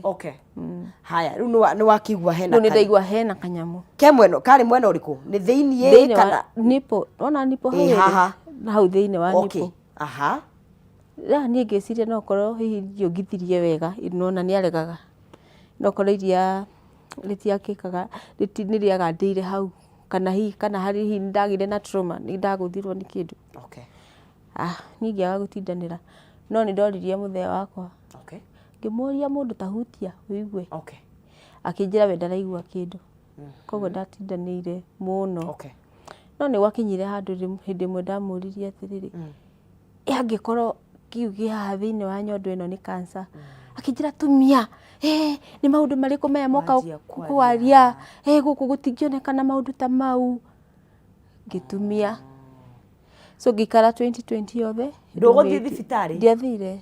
Okay. Haya, riu ni wakigwa hena. Ni ndaigwa hena kanyamu. Ke mweno, kari mweno uriku? Ni thiini kana nipo. Ona nipo hau. Haha. Na hau thiini wa nipo. Okay. Aha. Ya ni ngeciria no korwo hihi ndio ngithirie wega, nona ni aregaga. No korwo iria ritiakikaga, ni riaga ndire hau. Kana hari hihi ndagire na trauma, ni ndaguthirwo ni kindu. Okay. Ni ngiaga gutindanira. No ni ndoririe muthea wakwa. Okay. Ngimuria mundu tahutia wigue. Okay. Akinjira we ndaraigua kindu. Koguo ndatindanire muno. Okay. No ni gwakinyire handu hindi mwe ndamuririe atiriri. Angikorwo kiu gi haha thiini wa nyondo ino ni cancer. Akinjira tumia. Ni maundu mariku maya moka kwaria. Guku gutingionekana maundu ta mau. Gitumia. So gikara 2020 yothe. Nduguthie thibitari? Ndiathire.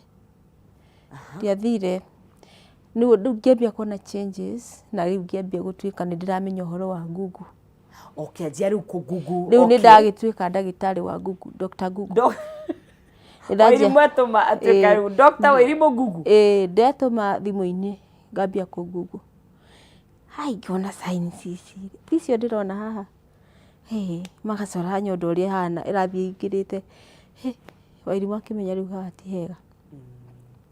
Ndiathire. Riu ngiambia kuona changes na riu ngiambia gutuika ni ndiramenya uhoro wa Google. Okay, njia riu ku Google. Riu ni ndagituika ndagitari wa Google, Dr. Google. Wairimu atuma atuika riu Dr. Wairimu Google. Ndatuma thimu-ini ngambia ku Google. Ngiona signs ici. Icio ndirona haha. Magacora nyondo uria hana irathie ingirite. Wairimu akimenya riu haha ti hega.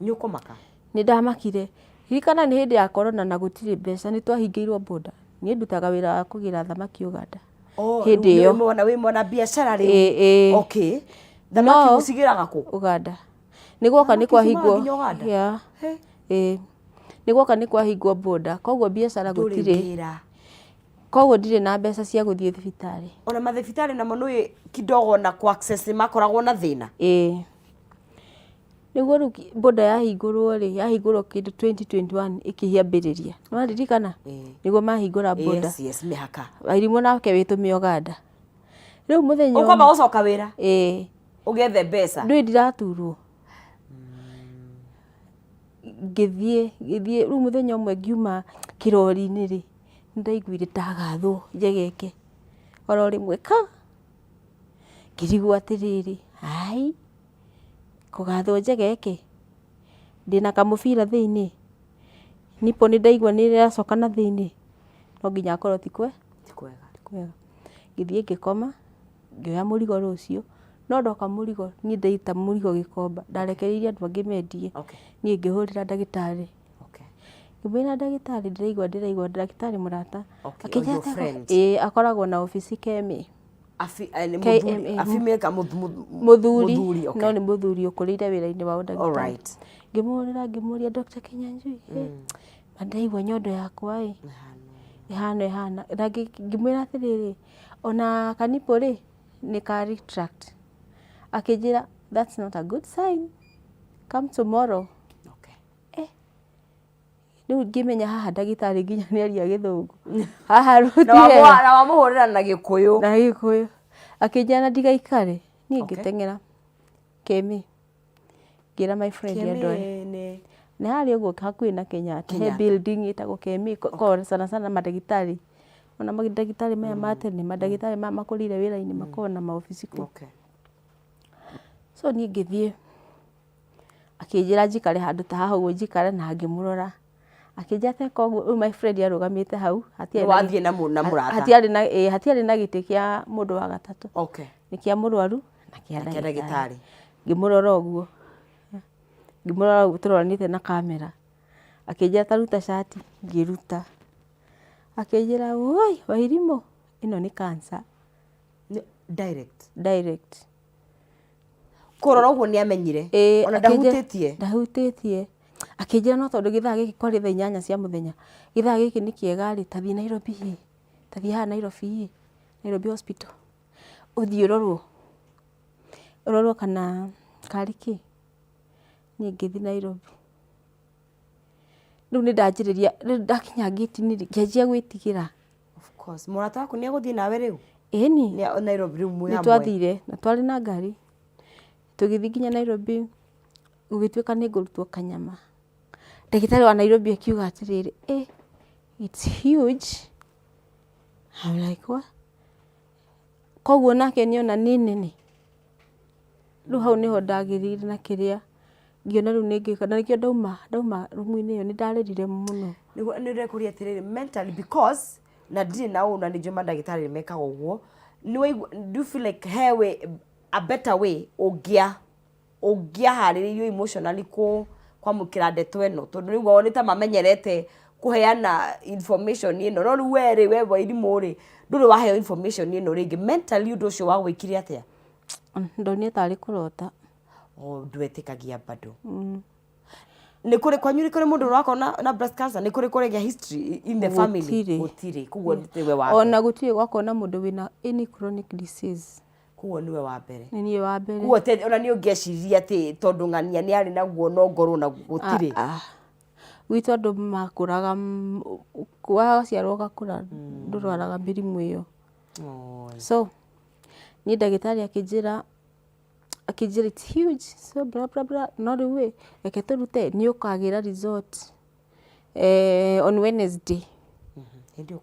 Ni ukomaka? Ni ndamakire. Ririkana ni hindi ya corona na gutiri mbeca ni twahingiirwo boda. Ni ndutaga wira wa kugira thamaki Uganda. Hindi iyo. Wi mona biashara riu. Okay. Thamaki mucigiraga ku? Uganda. Ni gwoka ni kwahingwo. Ya. Ni gwoka ni kwahingwo boda. Koguo biashara gutiri. Koguo ndire na mbeca cia guthie thibitari. Ona mathibitari namo nui kidogo na ku access makoragwo na thina. Niguo riu boda yahingurwo kindu 2021 ikihiambiriria. Nwaririkana? Niguo mahingura boda. Yes, mihaka. Wairimu nake witume Uganda. Riu muthenya ukomba gucoka wira? Ugethe mbeca? Ndui ndiraturwo. Ngithie riu muthenya umwe ngiuma kirori-ini ri ndaiguire ndagathwo njegeke. Oro rimwe ngirigwo atiriri. Kugathwo njegeke. Ndina kamubira thiini. Nipo ni ndaigua ni iracoka na thiini. No nginya akorwo ti kwega. Ngithie ngikoma. Ngioya murigo rucio. No ndoka murigo ni ndaita murigo gikomba. Ndarekereirie andu angi mendie. Ni ngihurira ndagitari. Ngimwira ndagitari ndiraigua ndagitari murata. Akijata akoragwo na ofisi Kameme. Afimeka muthuri. No ni muthuri ukurire wira-ini wa ndagitari. Ngimuria Dr. Kinyanjui. Ndaigua nyondo yakwa ihana. Ngimwira atiriri ona kanipo ri ni ka retract. Akijira that's not a good sign. Come tomorrow. Riu ngimenya haha ndagitari nginya ni aria githungu. Haha ruti na wamuhurira na Gikuyu. Na Gikuyu. Akijana ndigaikare. Ni ngitengera. Kameme. Ngira my friend endwe. Ni hari uguo hakuhi na Kenyatta. He building itagwo Kameme. Ko sana madagitari. Ona madagitari maya matene, madagitari makurire wira-ini makona maofisi ku. So ni ngithie. Akijira njikare handu ta haha uguo njikare na ngimurora. Akijate koguo my friend arugamite hau hatiari na murata hatiari na giti kia mundu wa gatatu. Ni kia murwaru na kia ndagitari. Ngimurora uguo turoranite na kamera. Akijata ruta shati ngiruta. Akijira oi Wairimu ino ni cancer. Direct. Korora uguo ni amenyire. Ona ndahutitie. Akijira no tondu githaa giki kwari thaa 8 cia muthenya. Githaa giki ni kiega ri tathie Nairobi. Tathie ha Nairobi hospital. Uthie urorwo kana kariki. Ni ngithi Nairobi. Riu ni ndanjiriria ndakinya gate-ini ngianjia gwitigira. Of course. Murata waku ni aguthie nawe riu? Ni Nairobi riu mwe hamwe. Twathire na twari na ngari. Tugithi nginya Nairobi. Ugituika ni ngurutwo kanyama. Ndagitari wa Nairobi akiuga atiriri, it's huge. I'm like, what? Koguo nake niona ni nene. Riu hau niho ndagirire na kiria ngiona riu ningika na nikio ndauma rumu-ini iyo ni ndaririre muno ni ndekuria atiriri mentally because na ndiri na una ni joma ndagitari meka uguo do you feel like a better way ogia hariririo emotionally kwa mukira ndeto eno tondu riu wao ni ta mamenyerete kuheana information ino no riu we Wairimu ri nduri waheo information ino ringi mentally undu ucio wa gwikire atia ndonire tari kurota ndwetikagia bado ni kuri kwanyu ni kuri mundu urakona na breast cancer ni kuri kuregia history in the family gutiri kuguo ndiwe wa ona gutiri gwakona mundu wina any chronic disease kuguo niwe wa mbere niwe wa mbere kuguo ona ni ungeciria ati tondu ng'ania ni ari naguo no ngorwo na gutiri gwitu andu makuraga waciarwo gakura ndurwaraga mirimu iyo so ni ndagitari akinjira it's huge so blah blah blah no riu reke turute ni ukagira result on Wednesday hindi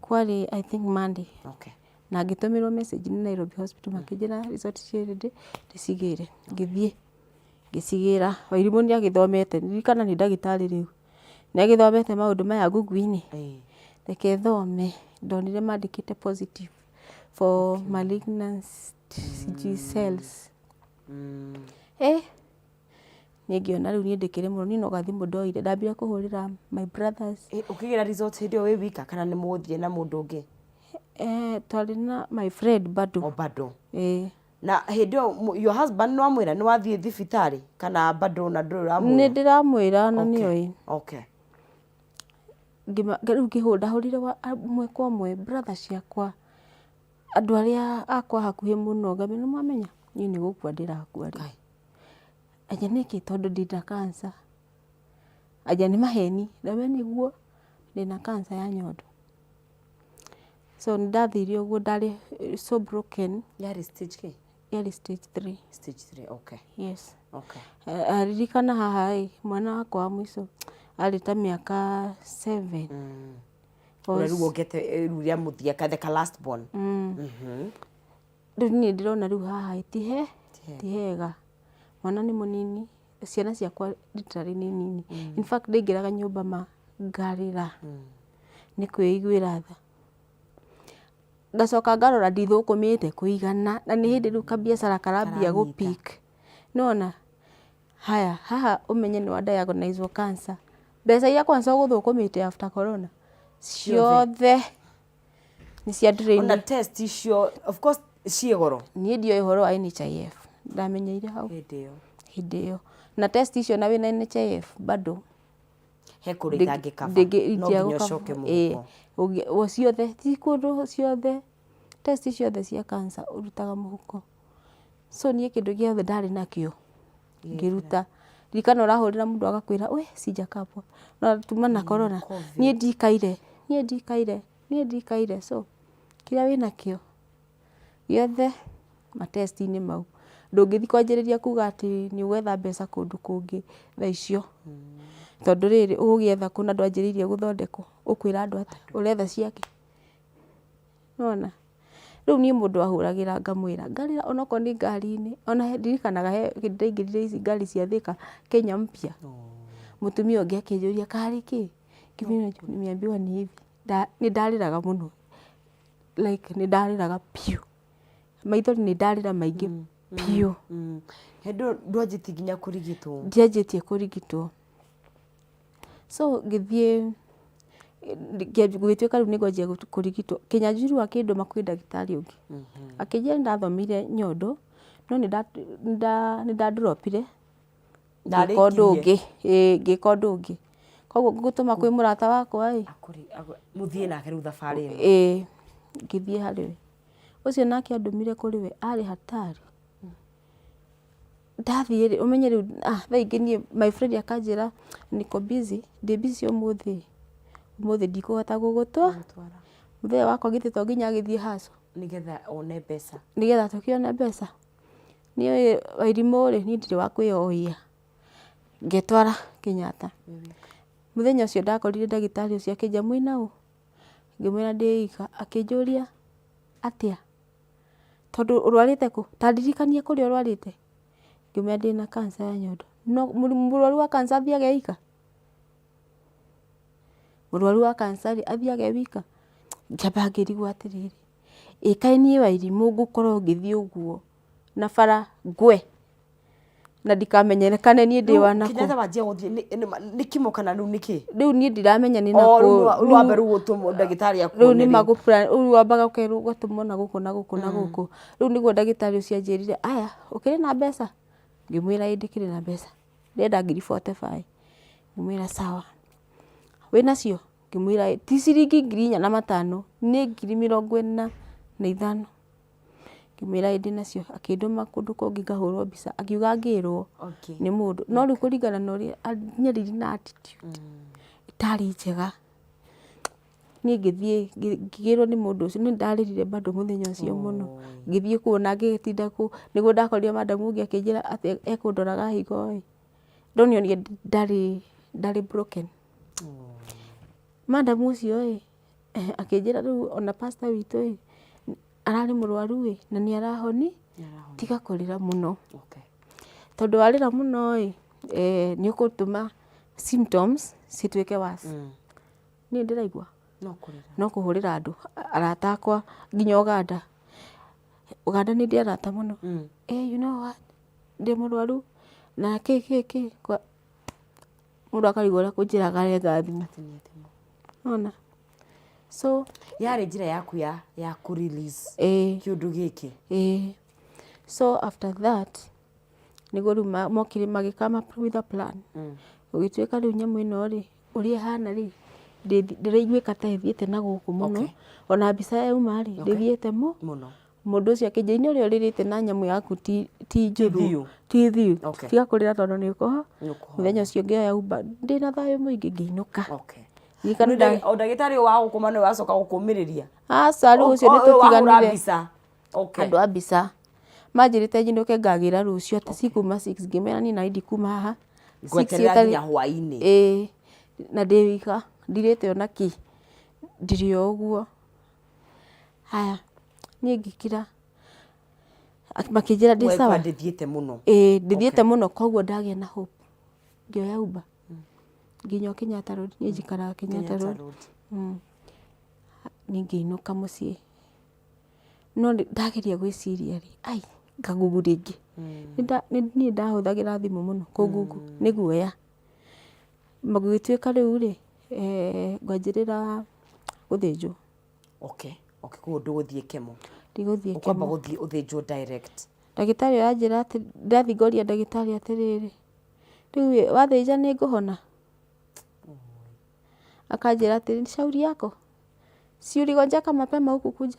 kwari I think Monday okay na ngitumirwo message ni Nairobi hospital makijira result ciende ndicigire ngicigira Wairimu ni agithomete ndirikana ni ndagitari riu ni agithomete maundu maya Google-ini reke thome ndonire mandikite positive for malignant cells ningiona riu ni ndikire muno ni no gathimu ndoire ndambire kuhurira my brothers ukigira results hindi we wika kana ni muthie na mundu ungi twari na my friend bado na hindi your husband no amwira ni wathie thibitari kana bado na nduru amwira ni ndiramwira na nioi okay riu ngihurire mwe kwa mwe brother ciakwa andu aria akwa hakuhi muno ngamenya mwamenya ni ni gukua ndirakua ri aja niki tondu ndina cancer aja ni maheni ndabe niguo ndina cancer ya nyondo so ndathire uguo ndari so broken yari stage k yari stage 3 okay yes okay aririkana haha mwana wakwa mwiso ari ta miaka 7 riu ugete ruria muthia the last born riu ni ndirona riu haha tihega mwana ni munini ciana ciakwa literally ni nini in fact ndaingiraga nyumba ngarira ni kwiguira tha ngacoka ngarora ndithukumite kuigana na ni hindi riu kabiacara karambia gupik nona haya haha umenye ni wa diagnosis cancer mbeca iria kwanza guthukumite after corona ciothe ni cia drain ona test icio of course ciegoro ni ndio ihoro wa NHIF ndamenyeire hau hindi iyo na test icio na wina NHIF bado he kurita ngikaba no nginya coke muhuko ciothe ti kundu ciothe test ciothe cia cancer urutaga muhuko so ni kindu giothe ndari nakio ngiruta rikana urahurira mundu agakwira we sija kapwa na tuma na corona ni ndikaire so kira wina kio giothe matesti-ini mau ndungithi kwanjiriria kuga ati ni gwetha mbeca kundu kungi tha icio tondu riri ugietha kuna ndwanjiririe guthondekwo ukwira andu ati uretha ciake nona riu ni mundu ahuragira ngamwira ngarira onako ni ngari-ini ona ndirikanaga he ndaingirire ici ngari cia Thika Kenya mpya mutumia ungi akinjuria kari ki kimina nimeambiwa ni hivi ni ndariraga muno like ni ndariraga piu maithori ni ndarira maingi piu hendo ndwanjiti nginya kurigitwo ndianjitie kurigitwo so ngithie gwituika riu ni ngwanjia kurigitwo kinyanjuru wa kindu makwi ndagitari ungi akinjira ndathomire nyondo no ni ndadropire ngikondu ungi koguo ngutuma kwi murata wakwa muthie nake riu thabari ino ngithie hariwe ucio nake andumire kuri we ari hatari ndathie umenye riu thaa ingi nie my friend akanjira niko busy ndi busy umuthi ndikuhota gugutwa muthenya wakwa githito nginya agithie haso nigetha one mbeca nigetha tukiona mbeca ni Wairimu ri ni ndiri wa kwiohia ngetwara Kenyatta muthenya ucio ndakorire ndagitari ucio akinja mwinau ngimwira ndiika akinjuria atia tondu urwarite ku tandirikania kuri urwarite ngimwira ndina cancer ya nyondo no mũrwaru wa cancer athiage wika, mũrwaru wa cancer athiage wika. Ngĩamba ngĩrigwo atĩrĩrĩ, ĩ kaĩ niĩ Wairimu ngũkorwo ngĩthiĩ ũguo na bara ngwe na ndikamenyekane niĩ ndĩ wa nakũ. Kenyatta wanjia gũthiĩ nĩ kimo kana rĩu nĩkĩ? Rĩu niĩ ndiramenya nĩ nakũ. Rĩu wambe rĩu gũtũmwo ndagĩtarĩ akuone. Rĩu nĩ magũ-plan, rĩu wambaga ũkerwo ũgatũmwo na gũkũ na gũkũ na gũkũ. Rĩu nĩguo ndagĩtarĩ ũcio anjĩrire, aya ũkĩrĩ na mbeca? Ngĩmwĩra ĩ ndĩkĩrĩ na mbeca, ndĩrenda ngiri 45. Ngĩmwĩra sawa, wĩnacio? Ngĩmwĩra ti ciringi 4,500 nĩ 45,000. Ngĩmwĩra ĩ ndĩnacio. Akĩndũma kũndũ kũngĩ ngahũrwo mbica, akiuga ngĩrwo nĩ mũndũ. No rĩu kũringana na ũrĩa anyaririe na attitude itarĩ njega, niĩ ngĩthiĩ ngĩgĩrwo nĩ mũndũ ũcio. Nĩ ndarĩrire bado mũthenya ũcio mũno. Ngĩthiĩ kuo na ngĩtinda kuo, nĩguo ndakorire madam ũngĩ akĩnjĩra atĩ ekũndoraga higo-ĩ, ndonio ndarĩ broken. Madam ũcio-ĩ akĩnjĩra rĩu ona pastor witũ-ĩ ararĩ mũrwaru-ĩ na nĩ arahoni, tiga kũrĩra mũno. Tondũ warĩra mũno-ĩ nĩ ũgũtũma symptoms cituĩke worse. Niĩ ndĩraigua no kũhũrĩra andũ arata akwa nginya Uganda. Uganda nĩ ndĩ arata mũno. You know what, ndĩ mũrwaru na kĩ mũndũ akarigwo ũrĩa kũnjĩraga aretha thimũ. Ona so yarĩ njĩra yaku ya kũ-release kĩũndũ gĩkĩ. So after that nĩguo rĩu mokire magĩ-come up with a plan. Gũgĩtuĩka rĩu nyamũ ĩno-rĩ ũrĩa ĩhana-rĩ ndĩraiguĩka ta ĩthiĩte na gũkũ mũno. Ona mbica yauma-rĩ ndĩthiĩte mũno. Mũndũ ũcio akĩnjĩra nĩ ũrĩa ũrĩrĩte na nyamũ yaku ti njũru, ti thiũ, tiga kũrĩra tondũ nĩ ũkũhona. Mũthenya ũcio ngĩoya Uber ndĩna thayũ mũingĩ ngĩinũka. O ndagĩtarĩ ũyũ wa gũkũma nĩwe wacoka gũkũmĩrĩria? Aca rĩu ũcio nĩtũtiganire. Andũ a mbica manjĩrĩte njinũke ngagĩra rũciũ atĩ cikuma 6. Ngĩmera niĩ naĩ ndikuma haha ngweterera nginya hwaĩ-inĩ. Na ndĩ wika ndirĩte ona kĩ, ndĩrĩ o ũguo. Haya niĩ ngĩkira makĩnjĩra ndĩ sawa. Ndĩthiĩte mũno. Ndĩthiĩte mũno, koguo ndagĩa na hope. Ngĩoya Uber nginya Kenyatta Road, niĩ njikaraga Kenyatta Road. Niĩ ngĩinũka mũciĩ, no ndageria gwĩciria-rĩ ai ngagugu rĩngĩ. Niĩ ndahũthagĩra thimũ mũno, kũgugu nĩ guoya. Magĩtuĩka rĩu-rĩ ngwanjĩrĩra gũthĩnjwo. Koguo ndũgũthiĩ kemo? Ndigũthiĩ kemo. Ũkwamba gũthiĩ ũthĩnjwo direct? Ndagĩtarĩ anjĩra atĩ ndathiĩ ngoria ndagĩtarĩ atĩrĩrĩ, rĩu wathĩnja nĩ ngũhona? Akanjĩra atĩrĩ shauri yako, si uligonjeka mapema huku kuja?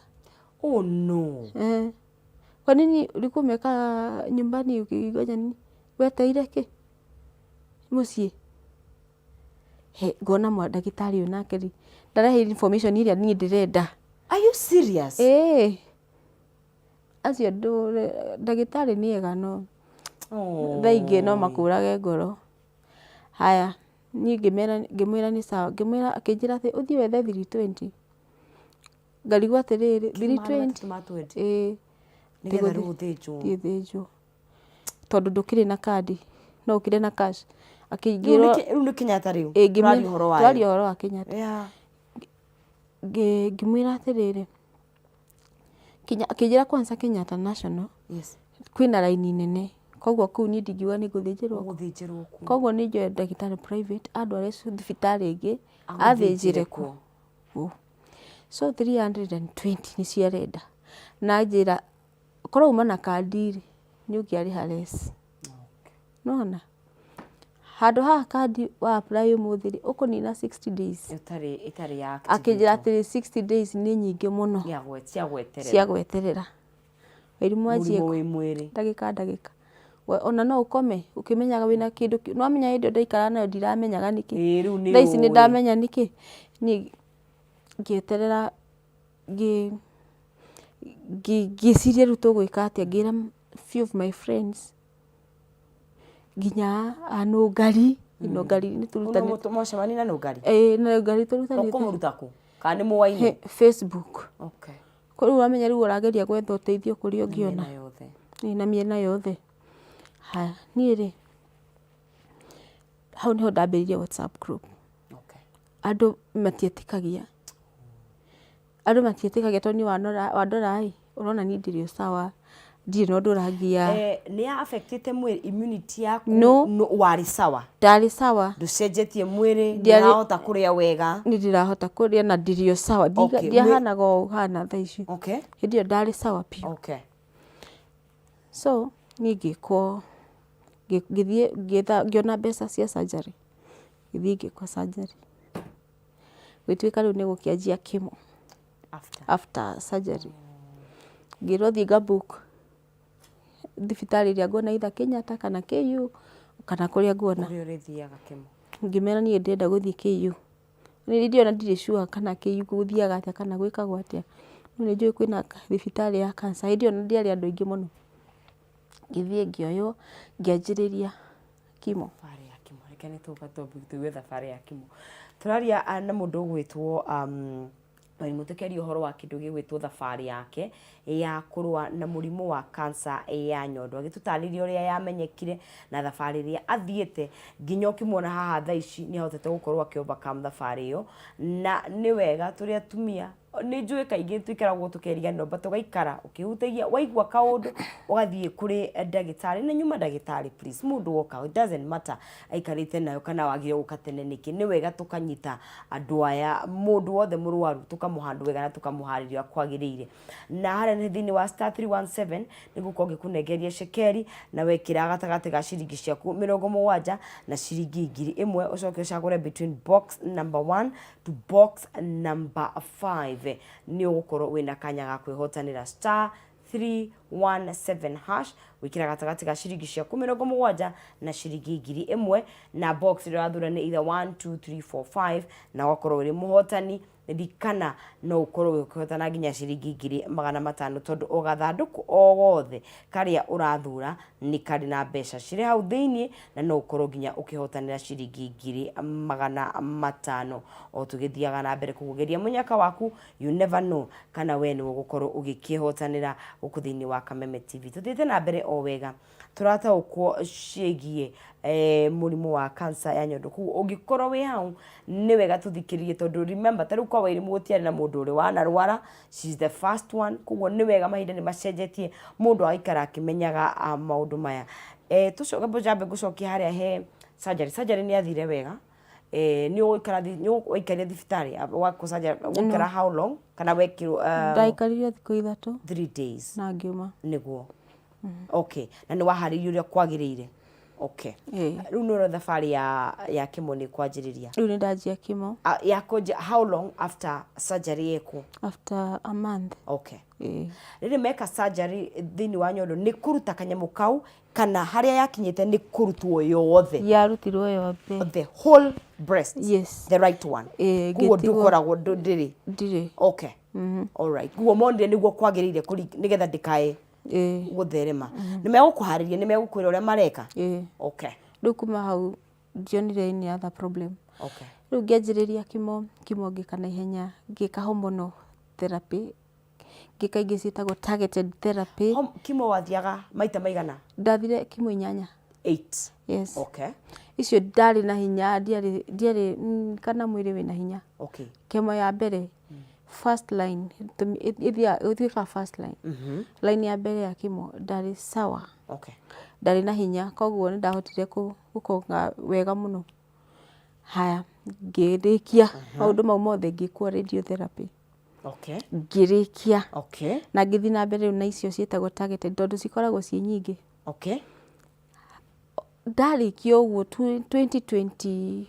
Oh no. Kwa nini ulikuwa umekaa nyumbani ukigoja nini? Weteire kĩ mũciĩ? Ngona ndagĩtarĩ ũyũ nake ndarehe information iria niĩ ndĩrenda. Are you serious? Acio ndagĩtarĩ nĩ ega no thaa ingĩ no makũrage ngoro. Haya niĩ ngĩmwĩra nĩ sawa, akĩnjĩra atĩ ũthiĩ wethe 320. Ngarigwo atĩrĩrĩ 320? Nĩgetha rĩu ũthĩnjwo? Thiĩ tondũ ndũkĩrĩ na kandi, no ũkĩrĩ na cash. Akĩingĩrwo rĩu nĩ Kenyatta rĩu tũraria ũhoro wayo? Tũraria ũhoro wa Kenyatta. Ngĩmwĩra atĩrĩrĩ, akĩnjĩra kwanza Kenyatta National kwĩna raini nene, koguo kũu niĩ ndingiuga nĩ ngũthĩnjĩrwo. Koguo nĩ njoe ndagĩtarĩ private andware thibitarĩ ĩngĩ athĩnjĩre kuo. So 320 nĩcio arenda na njĩra korwo uma na kandi-rĩ nĩ ũngĩarĩha less. Nĩwona handũ haha kandi wa apply ũmũthĩ-rĩ ũkũnina 60 days. Ĩtarĩ ya akĩnjĩra atĩ 60 days nĩ nyingĩ mũno cia gweterera. Wairimu anjie ndagĩka ona no ũkome ũkĩmenyaga wĩna kĩndũ, nĩwamenya hĩndĩ ĩyo ndaikara nayo ndiramenyaga nĩkĩ. Thaa ici nĩ ndamenya nĩkĩ. Niĩ ngĩeterera ngĩciria rĩu tũgwĩka atĩa. Ngĩra few of my friends nginya nũngari nĩ tũrutanĩte. Mũcemani na nũngari? Na nũngari tũrutanĩte. Ũkũmũruta kũ? Kana nĩ mũwaine? Facebook. Rĩu wamenya rĩu ũrageria gwetha ũteithio kũrĩa ũngĩona na mĩena yothe. Haya niĩ-rĩ hau niho ndambĩrĩirie WhatsApp group. Okay. Andũ matietĩkagia tondũ wandora ũrona ni ndirĩ sawa, ndirĩ na ũndũ ũrangia. Nĩ affectĩte mwĩrĩ, immunity yaku? No. Warĩ sawa? Ndarĩ sawa. Ndũcenjetie mwĩrĩ, ndĩrahota kũrĩa wega? Nĩ ndĩrahota kũrĩa na ndirĩ sawa. Ndiahanaga o hana thaa ici. Okay. Hĩndĩ ĩyo ndarĩ sawa piũ. Okay. So niĩ ngĩthiĩ ngĩona mbeca cia surgery. Gĩthiĩ ngĩkwo surgery. Gwĩtuĩka rĩu nĩ gũkĩanjia chemo. After surgery. Ngĩrwo thiĩ ngabook thibitarĩ ĩrĩa nguona either Kenyatta kana KU kana kũrĩa nguona. Kũrĩa ũrĩthiaga chemo? Ngĩmera niĩ ndĩrenda gũthiĩ KU. Nĩ ndiona ndirĩ sure kana KU gũthiaga atĩa kana gwĩkagwo atĩa. No nĩ njũĩ kwĩna thibitarĩ ya cancer. Hĩndĩ ĩyo ndiarĩ andũ aingĩ mũno. Ngĩthiĩ ngĩoywo ngĩanjĩrĩria chemo. Thabarĩ ya chemo. Reke nĩ tuge thabarĩ ya chemo. Tũraria na mũndũ ũgwĩtwo mũtũkeria ũhoro wa kĩndũ gĩgwĩtwo thabarĩ yake ya kũrũa na mũrimũ wa cancer ya nyondo. Agĩtũtarĩria ũrĩa yamenyekire na thabarĩ ĩrĩa athiĩte nginya ũkĩmuona haha thaa ici nĩ ahotete gũkorwo akĩ-overcome thabarĩ ĩyo. Na nĩ wega tũrĩ atumia, nĩ njũĩ kaingĩ tũikaragwo tũkeriganĩrwo but ũgaikara ũkĩhutagia, waigua kaũndũ ũgathiĩ kũrĩ ndagĩtarĩ. Na nyuma ndagĩtarĩ please, mũndũ woka, it doesn't matter aikarĩte nayo kana wagire gũka tene nĩkĩ. Nĩ wega tũkanyita andũ aya, mũndũ wothe mũrwaru tũkamũhandle wega na tũkamũharĩria kwagĩrĩire. Na harĩa nĩ thĩinĩ wa star 317 nĩ gũkorwo ngĩkũnengeria cekeri na wekĩra gatagatĩ ga ciringi ciaku 70 na ciringi 1000 ũcoke ũcagũre between box number 1 to box number 5. Nĩ ũgũkorwo wĩna kanya ga kwĩhotanĩra star 317 hash, wĩkĩra gatagatĩ ga ciringi ciaku 70 na ciringi 1000 na box ĩrĩa wathura nĩ either 1 2 3 4 5 na wakorwo ũrĩ mũhotani. Ririkana no ũkorwo ũkĩhotana nginya ciringi 500 tondũ o gathandũkũ o gothe karĩa ũrathura nĩ karĩ na mbeca cirĩ hau thĩinĩ na no ũkorwo nginya ũkĩhotanĩra ciringi 500 o tũgĩthiaga na mbere kũgeria mũnyaka waku. You never know kana we nĩ ũgũkorwo ũgĩkĩhotanĩra gũkũ thĩinĩ wa Kameme TV. Tũthiĩte na mbere o wega tũrataũkwo ciĩgiĩ mũrimũ wa cancer ya nyondo. Koguo ũngĩkorwo wĩ hau nĩ wega tũthikĩrĩrie tondũ remember tarĩu kwa Wairimũ gũtiarĩ na mũndũ ũrĩ wanarwara, she is the first one. Koguo nĩ wega mahinda nĩ macenjetie, mũndũ agaikara akĩmenyaga maũndũ maya. Tũcoke njambe ngũcokia harĩa he surgery. Surgery nĩ athire wega? Nĩ ũgũikaria thibitarĩ wakũ surgery gũikara how long kana wekirwo? Ndaikarire thikũ 3. 3 days na ngiuma nĩguo. Okay, na nĩ waharĩirie ũrĩa kwagĩrĩire? Okay. Rĩu nĩ thabarĩ ya chemo nĩ kwanjĩrĩria? Rĩu nĩ ndanjia chemo. How long after surgery yekwo? After a month. Okay. Rĩrĩ meka surgery thĩinĩ wa nyondo nĩ kũruta kanyamũ kau kana harĩa yakinyĩte nĩ kũrutwo yothe? Yarutirwo yothe. The whole breast? Yes. The right one? Kuo ndũkoragwo ndĩrĩ? Ndirĩ. Okay. All right. Kuo monire nĩguo kwagĩrĩire nĩgetha ndĩkae gũtherema. Nĩ megũkũharĩria, nĩ megũkwĩra ũrĩa mareka? Okay. Rĩu kuma hau ndionire any other problem. Okay. Rĩu ngĩanjĩrĩria chemo ngĩka na ihenya, ngĩka hormonal therapy, ngĩka ingĩ ciĩtagwo targeted therapy. Chemo wathiaga maita maigana? Ndathire chemo 8. 8? Yes. Okay. Icio ndarĩ na hinya, ndiarĩ kana mwĩrĩ wĩna hinya. Okay. Chemo ya mbere first line, ĩthiĩkaga first line. Line ya mbere ya chemo ndarĩ sawa. Okay. Ndarĩ na hinya, koguo nĩ ndahotire gũkonga wega mũno. Haya, ngĩrĩkia maũndũ mau mothe ngĩkwo radiotherapy. Okay. Ngĩrĩkia. Okay. Na ngĩthiĩ na mbere na icio ciĩtagwo targeted tondũ cikoragwo ciĩ nyingĩ. Okay. Ndarĩkia ũguo 2022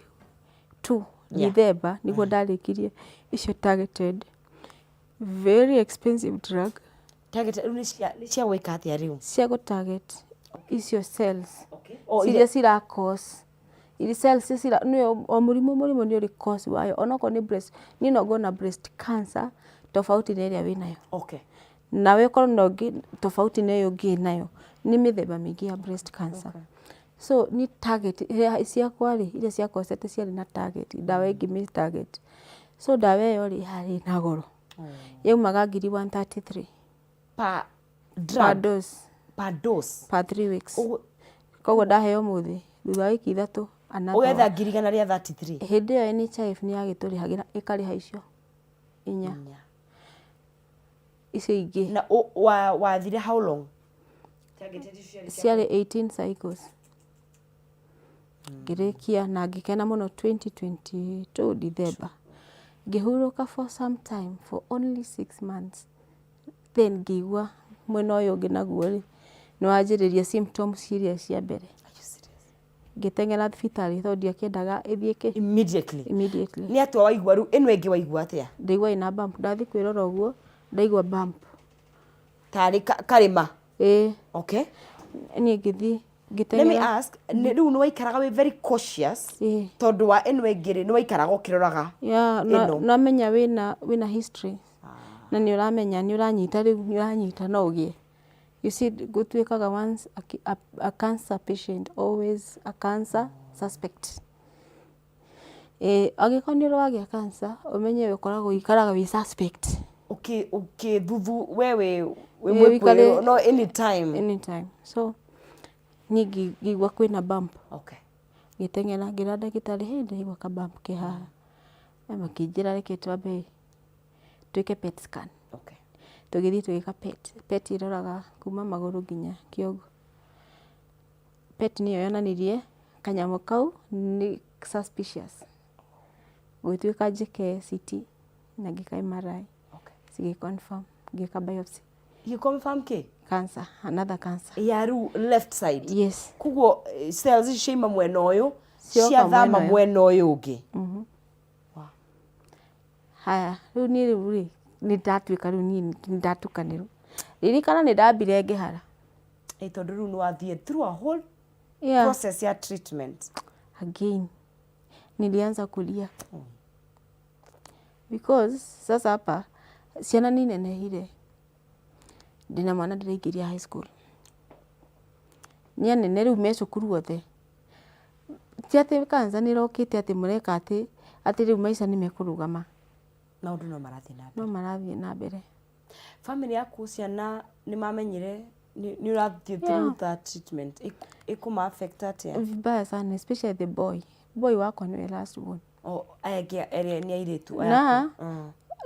December nĩguo ndarĩkirie icio targeted. Very expensive drug. Targeted nĩ cia gwĩka atĩa rĩu? Cia gũ-target icio cells. Okay. Ciria cira cause. Ili cells cira o mũrimũ nĩ ũrĩ cause wayo. Onokorwo nĩ breast, niĩ no ngona breast cancer tofauti na ĩrĩa wĩnayo. Okay. Nawe korwo no tofauti na ĩyo ũngĩ nayo. Nĩ mĩthemba mĩingĩ ya breast cancer. Okay. So ni target ciakwa rĩ, iria cia cosete ciarĩ na target, ndawa ĩngĩ miss target. So ndawa ĩyo rĩ harĩ na goro. Yaumaga 133 per drug? Per dose. Per dose? Per 3 weeks. Koguo ndaheo mũthĩ thutha wa wiki 3 Ugetha ngirigana ria 33. Hindi yo NHIF ni yagiturihagira ikariha icio 4 icio ingi. Na wathire how long? Ciarĩ 18 cycles. Ngĩrĩkia na ngĩkena mũno 2022 December. Ngĩhurũka for some time for only 6 months. Then ngĩigua mwena ũyũ ũngĩ naguo rĩ nĩ wanjĩrĩria symptoms ciria cia mbere. Ngĩteng'era thibitarĩ tondũ ndiakĩendaga ĩthiĩ immediately. Nĩ atĩa waigua rĩu ĩno ĩngĩ waigua atĩa? Ndaigua ĩna bump. Ndathiĩ kwĩrora ũguo ndaigua bump. Tarĩ karĩma? Okay. Niĩ ngĩthiĩ ngĩteng'era. Let me ask, rĩu nĩ waikaraga wĩ very cautious tondũ wa ĩno ĩngĩ rĩ nĩ waikaraga ũkĩroraga ĩno? Namenya wĩna history. Na nĩ ũramenya nĩ ũranyita rĩu nĩ ũranyita no ũgĩe. You see, gũtuĩkaga once a cancer patient, always a cancer suspect. Angĩkorwo nĩ ũrwagĩa cancer, ũmenye ũkoragwo ikaraga wĩ suspect. Thuthu wewe mwĩkũĩrwo no anytime. So, niĩ ngĩigua kwĩna bump. Okay. Ngĩteng'era ngĩra ndagĩtarĩ ndaigua ka bump kĩ haha. Makĩnjĩra reke twambe twĩke PET scan. Okay. Tũgĩthiĩ tũgĩka PET iroraga kuma magũrũ nginya kĩongo. PET nĩyo yonanirie kanyamũ kau nĩ suspicious. Gũgĩtuĩka njĩke CT na ngĩka MRI. Okay. Cigĩ-confirm, ngĩka biopsy. You confirm kĩ? Cancer, another cancer. Ya rĩu left side? Yes. Kuguo cells ici ciaima mwena ũyũ ciathama mwena ũyũ ũngĩ. Haya, rĩu niĩ rĩu nĩ ndatuĩka rĩu niĩ nĩ ndatukanĩrwo. Ririkana nĩ ndambire ngĩhara. Tondũ rĩu nĩ wathiĩ through a whole process ya treatment. Again, nilianza kulia. Because sasa hapa ciana nĩ nenehire. Ndina mwana ndĩraingĩria high school. Nĩ anene rĩu me cukuru othe. Ti atĩ cancer nĩ ĩrokĩte atĩ mũreka atĩ rĩu maica nĩ mekũrũgama. Maũndũ no marathiĩ na mbere. Family yaku ciana nĩ mamenyire nĩ ũrathiĩ through that treatment ĩkũma affect atĩa? Vibaya sana, especially the boy. Boy wakwa nĩwe last born. Aya nĩ airĩtu aya. Na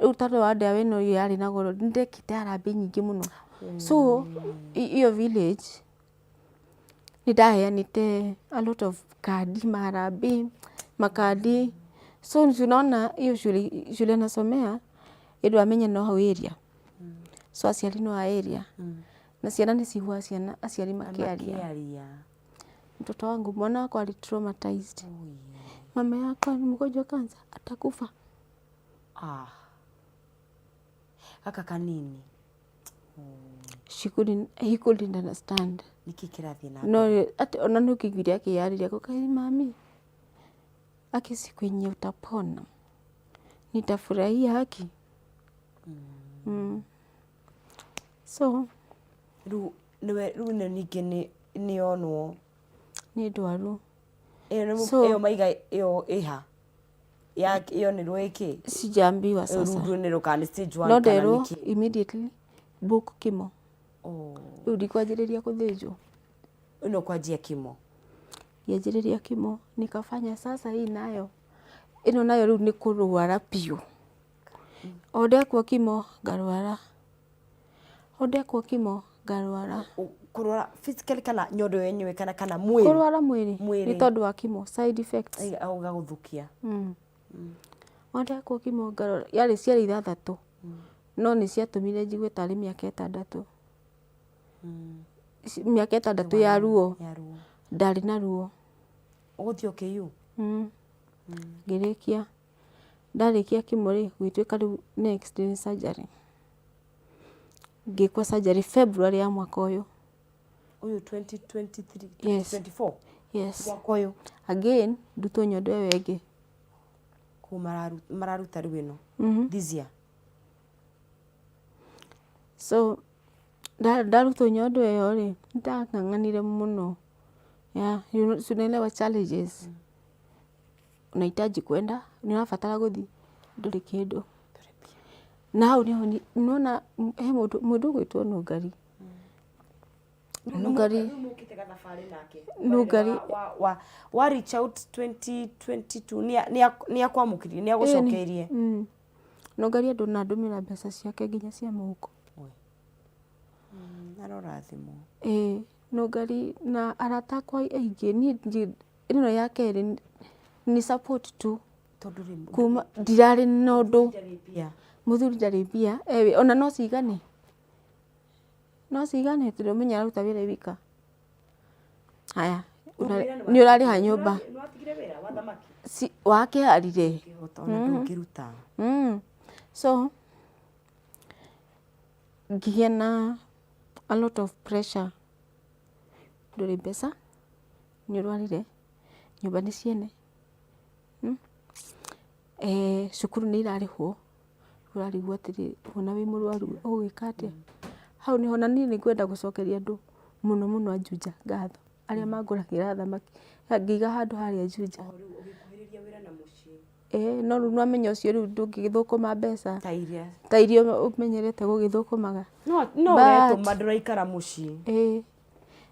rĩu tondũ wa ndawa ĩno yarĩ na goro ndekĩte harambĩ nyingĩ mũno. So iyo village nĩ ndaheanĩte a lot of kadi maharambĩ makadi. So tunaona hiyo shule nasomea ndio amenye no hau area. So aciari no area. Na ciana nĩ cihua ciana aciari makĩaria. Mtoto wangu mwana wako ali traumatized. Mama yako ni mgonjwa cancer atakufa. Kaka kanini. He couldn't understand. Niki kĩrathiĩ na no ati ona nĩ ũkĩiguire akĩyarĩria kukai mami. Siku yenye utapona nitafurahia haki. So rĩu ningĩ nĩ onwo nĩ ndwaru. Iyo maiga iyo iha iyo nĩ rwĩkĩ sijambiwa sasa. Rundu nĩ rũkani stage 1 no ndero immediately book kimo. Rĩu ndikwanjĩrĩria gũthĩnjwo. Ino kwanjia kimo. Yanjĩrĩria kimo nikafanya sasa hii nayo. Ino nayo rĩu nĩ kũrwara piũ. Ondekwo kimo ngarwara. Ondekwo kimo ngarwara. Kũrwara physically kana nyondo yenyewe kana mwĩrĩ? Kũrwara mwĩrĩ nĩ tondũ wa kimo side effects. Auga gũthukia. Ondekwo kimo ngarwara. Yarĩ ciarĩ 6 no nĩ ciatũmire njigue tarĩ mĩaka 6. Mĩaka 6 ya ruo. Ndarĩ na ruo. Ũgũthiĩ ũkĩyu? Ngĩrĩkia. Ndarĩkia kimo rĩ gwĩtuĩka rĩu next day surgery. Ngĩkwo surgery February ya mwaka ũyũ. Ũyũ 2023 2024? Yes. Mwaka ũyũ. Again ndutwo nyondo ĩyo ĩngĩ. Mararuta rĩu ĩno this year. So ndarutwo nyondo ĩyo rĩ ndang'ang'anire mũno. Unaelewa challenges. Unahitaji kwenda, unafatara gũthiĩ ndũrĩ kĩndũ. Na hau niho unaona he mũndũ gwĩtwo Nũngari. Nugari wa reach out 2022 ni akwamukirie ni agucokerie Nugari andu na ndumira mbeca ciake nginya cia muhuko arorathimo Nugari na arata akwa aingi ni ino ya keri ni support tu kuma ndirari na undu muthuri ndari mbia ona no cigane turumenya aruta wira wika haya ni urariha nyumba wake arire so ngigia na a lot of pressure nduri mbeca ni urwarire nyumba ni ciene cukuru ni irarihwo urarigwo atiri ona wi murwaru ugwika atia hau niho na ni ngwenda gucokeria andu muno Juja ngatho aria manguragira thamaki ngiga handu haria Juja no riu nwamenya ucio riu ndungigithukuma mbeca ta irio umenyerete gugithukumaga no uretuma nduraikara mucii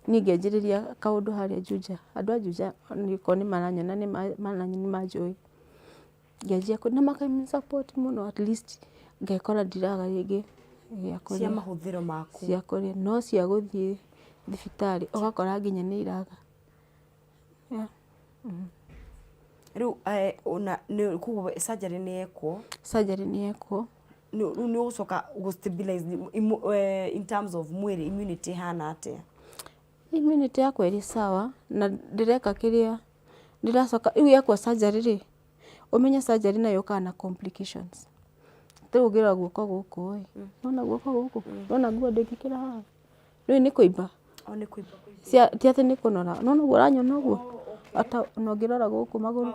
ni ngianjiriria kaundu haria Juja andu a Juja niko ni maranyona ni manjui ngianjia na makai support muno at least ngekora ndiraga ringi cia mahuthiro maku cia kuria no cia guthie thibitari ugakora nginya ni iraga riu ona kugo surgery ni ekwo ni ugucoka stabilize in terms of mwiri immunity hana atia immunity yakwa iri sawa na ndireka kiria ndiracoka riu yakwa surgery ri umenya surgery nayo kana complications tugira guoko guku nona guoko guku nona guo ndikikira haha riu ni kuimba ti ati ni kunora nona guo uranyona guo ata nongirora guku maguru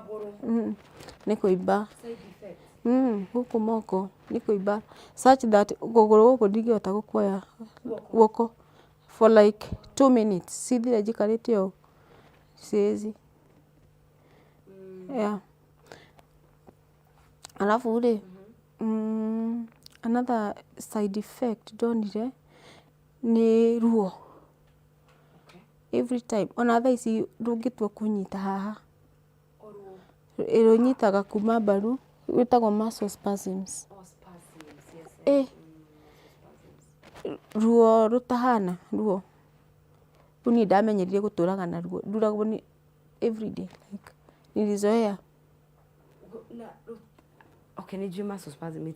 ni kuimba guku moko ni kuimba such that guguru guku ndingihota gukuoya guoko for like 2 minutes sithire njikarite o siezi alafu ri another side effect ndonire ni ruo every time ona thaa ici ndungitua kunyita haha irunyitaga kuma mbaru witagwo muscle spasms ruo rutahana ruo uni ndamenyerire guturaga na ruo nduragwo ni everyday like nilizoea ni juma muscle spasm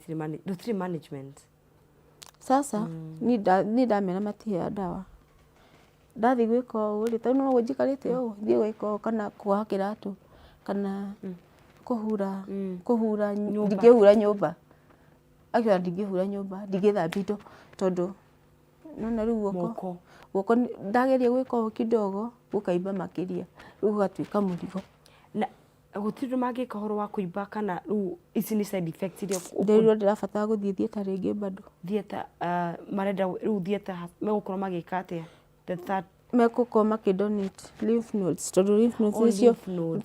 management sasa ni ndamera matihea ndawa ndathi gwika uri tau no njikarite o thie gwika kana kuoha kiratu kana kuhura ndingihura nyumba akiwa ndingihura nyumba ndingithambia indo tondu nona riu guoko ndageria gwika o kidogo gukaimba makiria riu gatuika murigo na gutiru magika horo wa kuimba kana riu ici ni side effects iria ndiriro ndirabatara guthie thieta ringi bado thieta marenda riu thieta megukorwo magika atia the third mekuko makidonate lymph nodes tondu lymph nodes icio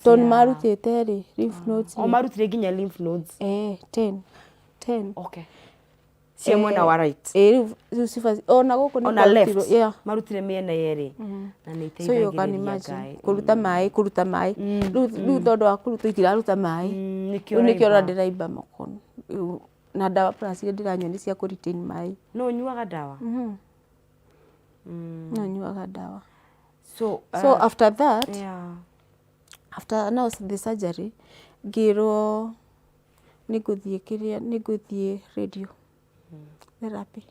tondu marutite ri lymph nodes marutire nginya lymph nodes 10 cia mwena wa right riu sifa ona guku ni ona left marutire miena yeri na ni iteithagiriria ngai kuruta mai riu tondu wa kuruta itiraruta mai nikio ora ndiraimba mokono na ndawa plus ndiranyua ni cia kuritain mai no nyuaga ndawa no nyuaga ndawa so after that after now the surgery ngirwo niguthie radio therapy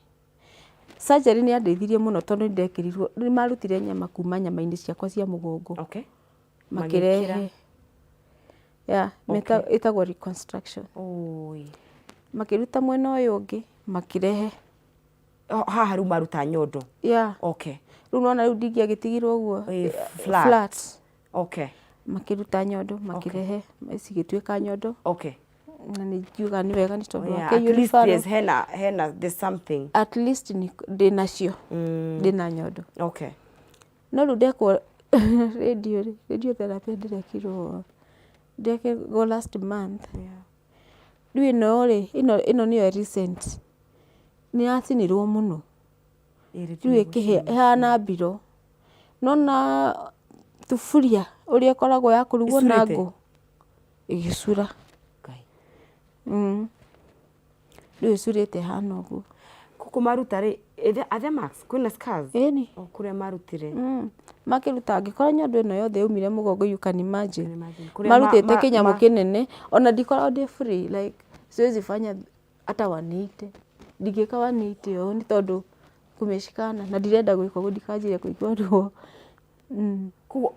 surgery ni andeithirie muno tondu ndekirirwo ni marutire nyama kuma nyama-ini ciakwa cia mugongo makirehe itagwo reconstruction makiruta mwena uyu ungi makirehe haha riu maruta nyondo riu nona riu ndingiagitigirwo uguo flat makiruta nyondo makirehe cigituika nyondo na nijuga ni wega ni tondu wa hena there's something at least ndinacio ndina nyondo no riu ndekwo radio therapy ndekirwo last month riu ino niyo recent ni acinirwo muno riu ihana mbiro nona thuburia uria ikoragwo ya kurugwo na ngũ igicura rĩu ĩcurĩte hana ũguo kuku maruta rĩ are max kwĩna scars ĩni kuria marutire makiruta angĩkorwo nyondo ĩno yothe yaumire mũgongo you can imagine marutĩte kĩnyamũ kĩnene ona ndikoragwo ndĩ free like siwezi fanya hata 180 ndingĩka 180 ũũ nĩ tondũ kumeshikana na ndirenda gwĩka ũguo ndikanjĩre kũigua ruo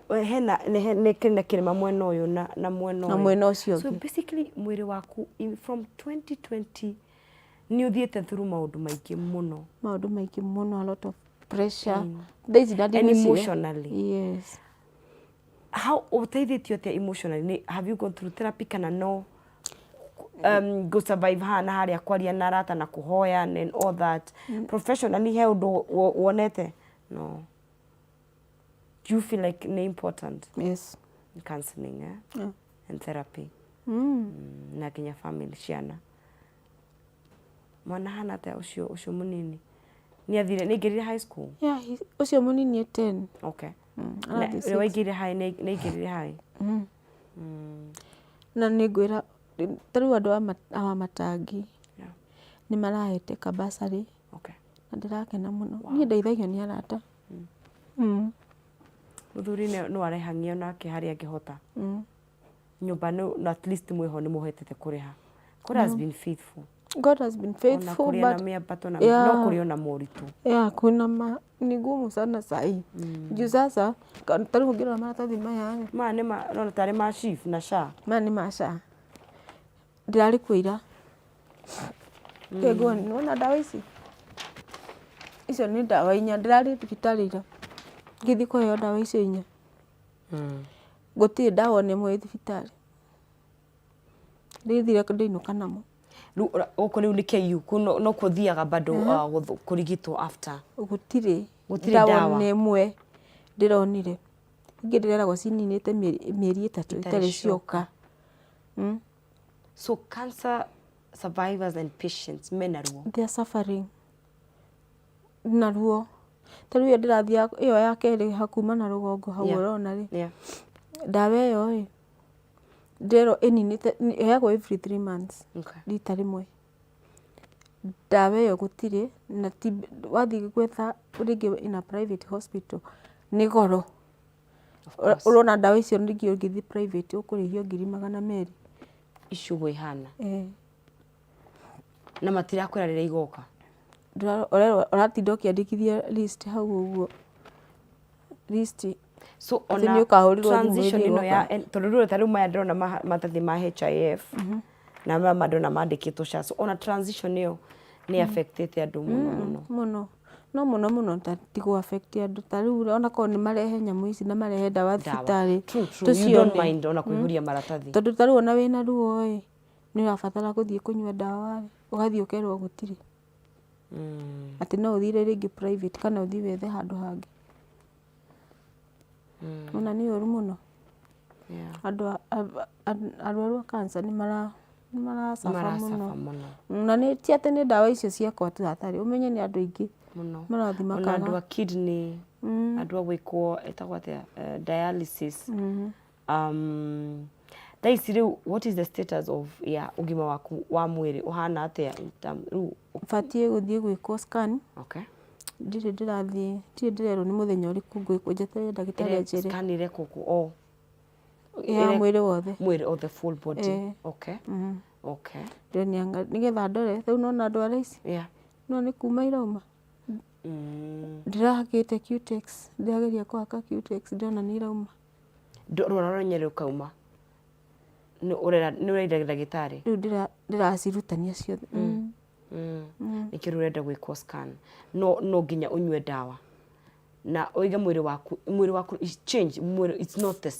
hena kĩrĩma mwena ũyũ na mwena ũcio so basically mwĩrĩ waku from 2020 nĩ ũthiĩte through maũndũ maingĩ mũno a lot of pressure and emotionally yes how ũteithĩtio atĩa emotionally have you gone through therapy kana no go survive hana harĩa kwaria na arata na kuhoya and all that professionally he ũndũ wonete no do you feel like nĩ important yes counseling yeah. and therapy na kinya family ciana mwana hana ta ucio munini ni athire ni ngirire high school yeah ucio munini 10 okay na waigire high ni ngirire high na ni ngwira taru andu a matangi ni marahete kabasari okay na ndirakena muno ni ndeithagio ni arata muthuri no arehangio nake haria angihota nyumba no at least mweho ni muhetete kuriha God has been faithful but no kuriona moritu kuna ni ngumu sana sahi juu sasa taru ngira maratathi maya ni no tare ma chief na sha ni masha ndirari kuira kego nona dawa icio ni dawa inya ndirari thibitarĩ ngithi kuheo dawa icio inya gutiri dawa nemwe thibitarĩ ndithire ndainuka namo uko ni KU no kuthiaga bado kurigitwo after gutiri dawa nemwe ndironire ingi ndireragwo cininite mieri 3 itari cioka so cancer survivors and patients menaruo they are suffering naruo taru yo ndirathia iyo ya keri hakuma na rugongo hau urona ri dawa yo ndero eninite yako every 3 months rita rimwe dawa yo gutire na wathi gwetha ringi in a private hospital ni goro urona dawa icio ringi ungithi private ukurihio 200,000 icugũ ihana na matira kwira rĩrĩa igoka ũratinda ũkĩandĩkithia list hau ũguo list so ona transition ino ya tondũ rĩu tarĩu maya ndĩrona matathi ma HIF na madona mandĩkĩtwo SHA so ona transition ĩyo nĩ affectete andũ mũno no mũno tatigo affect andũ tarĩu ona korwo nĩ marehe nyamũ ici na marehe dawa thibitarĩ you don't mind ona kũihũria maratathi tondũ tarĩu ona wĩna ruo nĩ ũrabatara gũthiĩ kũnyua dawa ũgathiĩ ũkerwo gũtirĩ ati no uthire ringi private kana uthi wethe handu hangi ona ni oru muno andu arwaru cancer ni mara safa muno na ni tiate ni dawa icio ciakwa tu hatari umenye ni andu ingi marathi makana andu a kidney andu a gwikwo etagwa dialysis what is the status of ugima waku wa mwiri uhana atia fatie guthie gwikwo scan okay ndirerwo ni muthenya uriku gwikwo njetere ndagitari njere scan ile kuku ya mwiri wothe full body okay okay nigetha ndore thau nona andu ara ici no ni kuma irauma ndirahakite cutex ndirageria kuhaka cutex ndona ni irauma ndoronyere ukauma ni urenda ndagitari riu ndiracirutania ciothe nikiri urenda gwikwo scan no nginya unywe dawa na oiga mwiri waku is change it's not the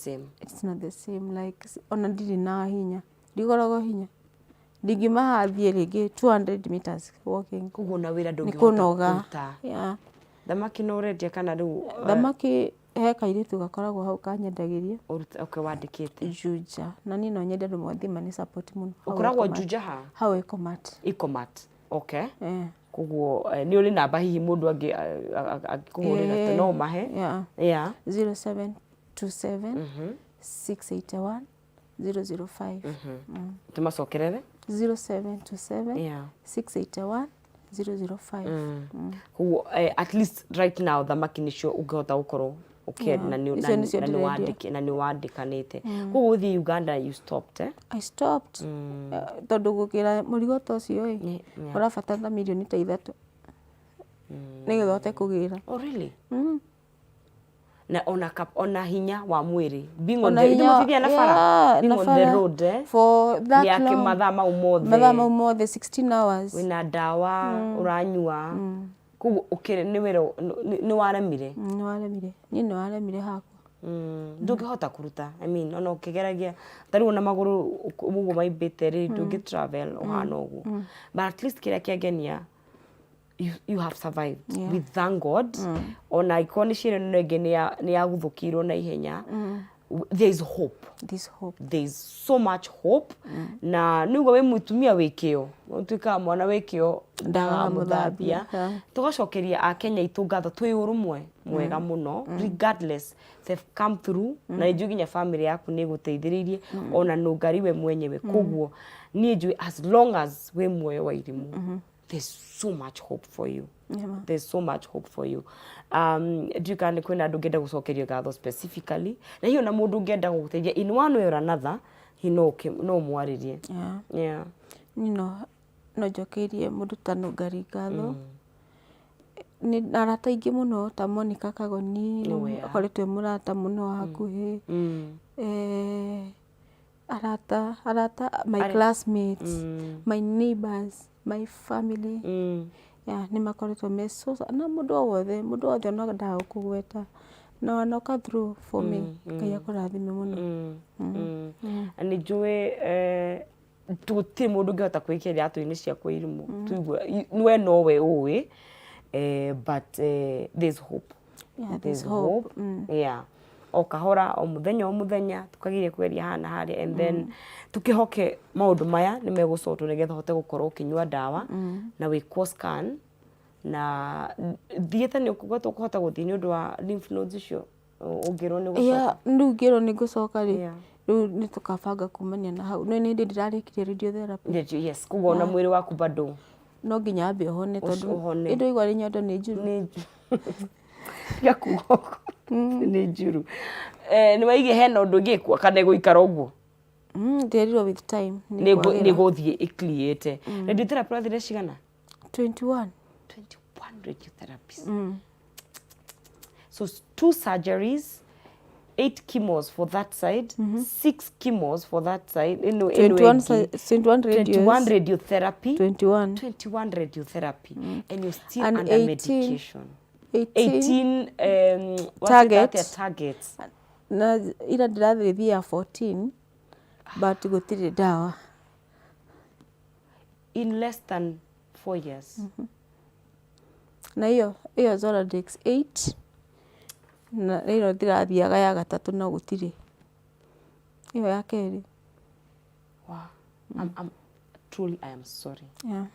same like ona ndiri na hinya ndigorogo hinya ndingimahathie ringi 200 meters walking kuguna wira ndungihota thamaki no urendia kana riu thamaki he kairitu gakoragwo hau kanyendagiria okay wandikite Juja na ni no nyende andu mothi mani support muno ukoragwo Juja hau Ecomat okay koguo ni uri namba hihi mundu akikuhurira no mahe 0727 681 005 tumacokerere 0727 681 005 koguo at least right now thamaki nicio ungihota gukorwo na ni wandikanite koguo uthi Uganda you stopped I stopped tondu gukira murigo ta ucio urabatara milioni ta 3 nigetha uhote kugira. Oh really? Na ona hinya wa mwiri being on the na fara being on the road for that long yake mathaa mau mothe 16 hours wina dawa uranyua koguo ukire ni wero ni waremire ni waremire hakwa ndungihota kuruta I mean ona ukigeragia tari ona maguru mugo maimbite ri ndungi travel ohana uguo but at least kiria kiagenia you have survived with thank God ona ikoni shire nenge ni yaguthukirwo na ihenya there is hope there is so much hope na nugo we mutumia wikio utuika mwana wikio ndaga muthambia tugacokeria a Kenya itungatho twi urumwe mwega muno regardless they've come through na ijuginya family yaku ni guteithiririe ona nungari we mwenyewe koguo ni njui as long as we muoyo wa irimu there's so much hope for you. There's so much hope for you. Ndikane kwina andu ngenda gucokeria ngatho specifically na hiyo na mundu ngenda guguteithia in one way or another no mwaririe no jokerie mundu ta Nungari ngatho ni arata ingi muno ta Monica Kagoni akoretwe murata muno hakuhi arata my classmates my neighbors my family ni makoretwo meso na mundu wothe no ndaga kugweta no noka through for me kaya kurathime muno ani njui tuti mundu ngihota kwikiria atu-ini ciakwa irimu tuigua nwe nowe uwi but there's hope there's hope o kahora o muthenya tukagirie kweria hana haria and then tukihoke maundu maya ni megucotwo nigetha hote gukorwo kinyua dawa na wikwo scan na thiete ni ukuhota guthii ni undu wa lymph nodes icio ungirwo ni gucoka ndungirwo ni gucoka ri riu ni tukabanga kumania na hau no ni ndirarikirie radiotherapy yes kugo na mwiri waku bado no nginya ambe hone tondu indo igwa ri nyondo ni njuru yakugo ni njuru ni waige hena undu ngikwa kana guikara uguo nderirwo with time ni guthie ikliete radiotherapy rathire cigana 21 radiotherapies so 2 surgeries 8 chemos for that side 6 chemos for that side 21 radiotherapy 21 radiotherapy and you're still and under 18, medication 18 targets na ira ndirathithia 14 but gutire dawa in less than 4 years na hiyo Zoladex 8 na iro ndirathiaga ya gatatu na gutire hiyo ya keri truly I am sorry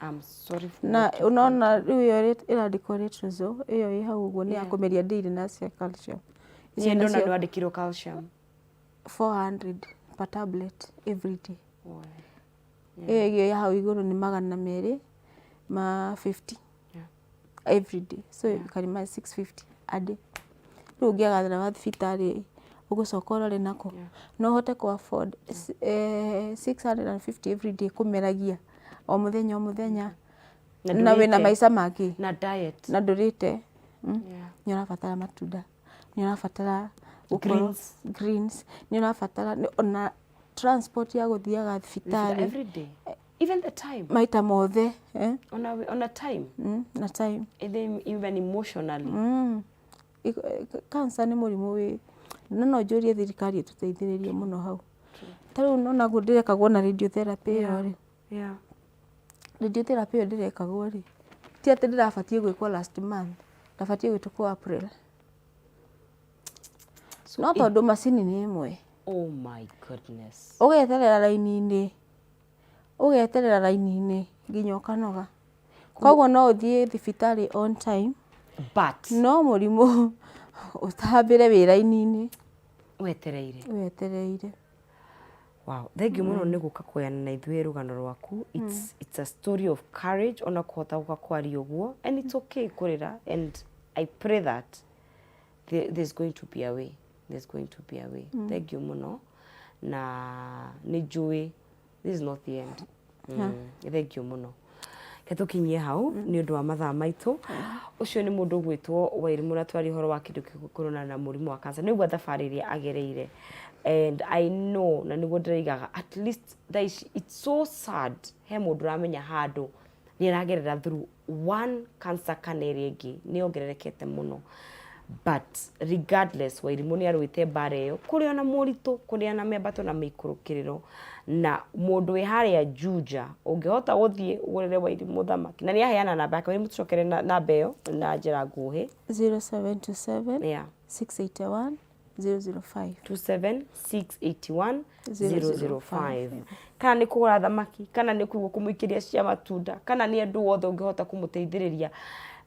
I'm sorry for na unaona hiyo ira decoratrizo hiyo iha uguo ni akumeria daily na cia calcium ndo na ndwandikirwo calcium 400 per tablet every day hiyo ya hau iguru ni 200 ma 50 every day so kalima 650 a day rugiaga wa thibitari ugucoka urore nako no hote ku afford 650 every day kumeragia o muthenya na wina maisha maki na diet na ndurite ni urabatara matunda ni urabatara greens ni urabatara na transport ya guthiaga thibitari every day even the time maita mothe on a time na time even emotionally cancer ni murimu wi no njurie thirikari tuteithiririe muno hau tariu nona gudirekagwo na radiotherapy ri radiotherapy ndirekagwo ri ti ati ndirabatie gwikwo last month ndabatie gwitwo April no tondu macini ni imwe oh my goodness ugeterera raini-ini nginya ukanoga koguo no uthie thibitari on time but no murimu utambire wira-ini wetereire. Wow, thank you muno nĩ gũka kũyana na ithuĩ rũgano rwaku. It's a story of courage, ona kũhota gũka kwaria ũguo, and it's okay kũrĩra, and I pray that there's going to be a way. Thank you muno, na nĩ njũĩ this is not the end. Thank you muno. Ketũkinyie hau nĩ ũndũ wa mathaa maitũ. Ũcio nĩ mũndũ ũgwĩtwo Wairimu, na twari ũhoro wa kĩndũ gĩgũkũrana na mũrimũ wa cancer. Nĩguo thabarĩ ĩrĩa agereire, and I know na nĩguo ndĩraigaga at least it's so sad he mũndũ ũramenya handũ nĩ aragerera through one cancer kana ĩrĩa ĩngĩ nĩ ongererekete mũno. But regardless, Wairimu nĩ arũĩte mbara ĩyo kũrĩ ona mũritũ, kũrĩ ona mĩambato na mĩikũrũkĩrĩro, na mũndũ wĩ harĩa Juja ũngĩhota gũthiĩ ũgũrĩre Wairimu thamaki, na nĩ aheana namba yake. Wairimu tũcokere namba ĩyo na njĩra nguhĩ 0727 681 005 27 681 005. Kana nĩ kũgũra thamaki, kana nĩ kũigua kũmũikĩria cia matunda, kana nĩ andũ othe ũngĩhota kũmũteithĩrĩria,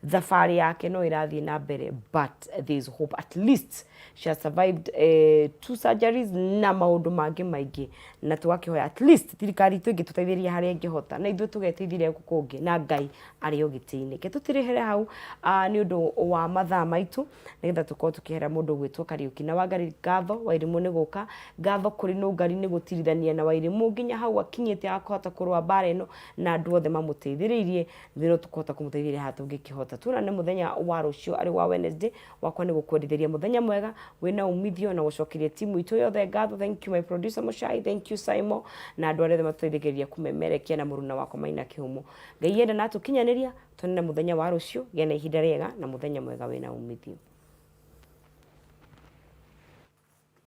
thabarĩ yake no ĩrathiĩ na mbere, but there is hope. At least she has survived 2 surgeries na maũndũ mangĩ maingĩ, na tũgakĩhoya at least thirikari itũ ĩngĩtũteithĩria harĩa ĩngĩhota, na ithuĩ tũgeteithĩria gũkũ kũngĩ, na Ngai arĩ o gĩtĩ-inĩ. Ke tũtirĩhere hau nĩ ũndũ wa mathaa maitũ, nĩgetha tũkorwo tũkĩhera mũndũ ũgwĩtwo Kariuki na Wangari ngatho. Wairimu nĩ gũka, ngatho kũrĩ Nũngari nĩ gũtirithania na Wairimu nginya hau akinyĩte akahota kũrũa mbara ĩno, na andũ othe mamũteithĩrĩirie, no tũkahota kũmũteithĩrĩria haha tũngĩkĩhota. Tuonane mũthenya wa rũciũ arĩ wa Wednesday. Wakwa nĩ gũkwendithĩria mũthenya mwega wĩna umithio na gũcokeria timu itũ yothe ngatho. Thank you my producer Muchai, thank you Simon, na andũ arĩa othe matũteithagĩrĩria kũmemerekia, na mũruna wakwa Maina Kĩhumo. Ngai enda na tũkinyanĩria. Tuonane mũthenya wa rũciũ. Gĩa na ihinda rĩega na mũthenya mwega wĩna umithio.